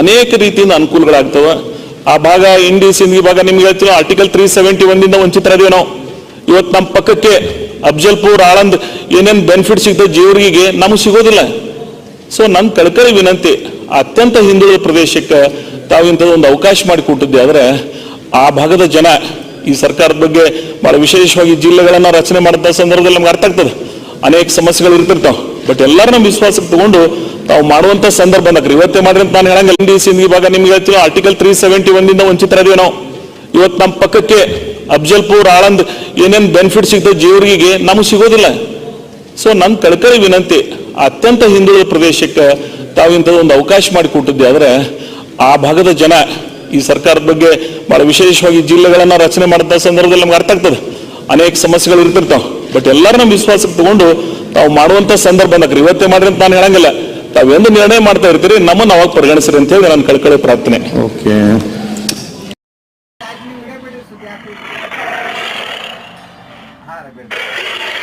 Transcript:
ಅನೇಕ ರೀತಿಯಿಂದ ಅನುಕೂಲಗಳಾಗ್ತವೆ. ಆ ಭಾಗ NDC ಭಾಗ ನಿಮ್ಗೆ ಹೇಳ್ತೀವಿ ಆರ್ಟಿಕಲ್ 371 ಇಂದ ವಂಚಿತರಾದೀವಿ ನಾವು. ಇವತ್ತು ನಮ್ಮ ಪಕ್ಕಕ್ಕೆ ಅಫ್ಜಲ್ಪುರ್ ಆಳಂದ್ ಏನೇನು ಬೆನಿಫಿಟ್ ಸಿಗ್ತದೆ ಜೀವರಿಗೆ ನಮಗೆ ಸಿಗೋದಿಲ್ಲ. ಸೊ ನನ್ನ ಕಳಕಳಿ ವಿನಂತಿ, ಅತ್ಯಂತ ಹಿಂದುಳಿದ ಪ್ರದೇಶಕ್ಕೆ ತಾವು ಇಂಥದ್ದು ಒಂದು ಅವಕಾಶ ಮಾಡಿಕೊಟ್ಟಿದ್ದೆ ಆದರೆ ಆ ಭಾಗದ ಜನ ಈ ಸರ್ಕಾರದ ಬಗ್ಗೆ ಬಹಳ ವಿಶೇಷವಾಗಿ ಜಿಲ್ಲೆಗಳನ್ನ ರಚನೆ ಮಾಡಿದ ಸಂದರ್ಭದಲ್ಲಿ ನಮ್ಗೆ ಅರ್ಥ ಆಗ್ತದೆ ಅನೇಕ ಸಮಸ್ಯೆಗಳು ಇರ್ತಿರ್ತಾವೆ. ಬಟ್ ಎಲ್ಲರೂ ನಮ್ಮ ವಿಶ್ವಾಸಕ್ಕೆ ತಗೊಂಡು ತಾವು ಮಾಡುವಂತ ಸಂದರ್ಭ ಬಂದ್ರಿ. ಇವತ್ತೇ ಮಾಡ್ರಿ ಅಂತ ನಾನು ಹೇಳಂಗಿಲ್ಲ. NDC ಭಾಗ ನಿಮ್ಗೆ ಹೇಳ್ತೀವಿ ಆರ್ಟಿಕಲ್ 371 ಇಂದ ವಂಚಿತರಾದೀವಿ ನಾವು. ಇವತ್ತು ನಮ್ಮ ಪಕ್ಕಕ್ಕೆ ಅಫ್ಜಲ್ಪುರ್ ಆಳಂದ್ ಏನೇನು ಬೆನಿಫಿಟ್ ಸಿಗ್ತದೆ ಜೀವರಿಗೆ ನಮಗೆ ಸಿಗೋದಿಲ್ಲ. ಸೊ ನನ್ನ ಕಳಕಳಿ ವಿನಂತಿ, ಅತ್ಯಂತ ಹಿಂದುಳಿದ ಪ್ರದೇಶಕ್ಕೆ ತಾವು ಇಂಥದ್ದು ಒಂದು ಅವಕಾಶ ಮಾಡಿಕೊಟ್ಟಿದ್ದೆ ಆದರೆ ಆ ಭಾಗದ ಜನ ಈ ಸರ್ಕಾರದ ಬಗ್ಗೆ ಬಹಳ ವಿಶೇಷವಾಗಿ ಜಿಲ್ಲೆಗಳನ್ನ ರಚನೆ ಮಾಡಿದ ಸಂದರ್ಭದಲ್ಲಿ ನಮ್ಗೆ ಅರ್ಥ ಆಗ್ತದೆ ಅನೇಕ ಸಮಸ್ಯೆಗಳು ಇರ್ತಿರ್ತಾವೆ. ಬಟ್ ಎಲ್ಲರೂ ನಮ್ಮ ವಿಶ್ವಾಸಕ್ಕೆ ತಗೊಂಡು ತಾವು ಮಾಡುವಂತ ಸಂದರ್ಭ ಬಂದ್ರಿ. ಇವತ್ತೇ ಮಾಡ್ರಿ ಅಂತ ನಾನು ಹೇಳಂಗಿಲ್ಲ. ತಾವೆಂದು ನಿರ್ಣಯ ಮಾಡ್ತಾ ಇರ್ತೀರಿ, ನಮ್ಮನ್ನು ಅವಾಗ ಪರಿಗಣಿಸ್ರಿ ಅಂತ ಹೇಳಿ ನನ್ನ ಕಳಕಳಿ ಪ್ರಾರ್ಥನೆ. ಓಕೆ. हाँ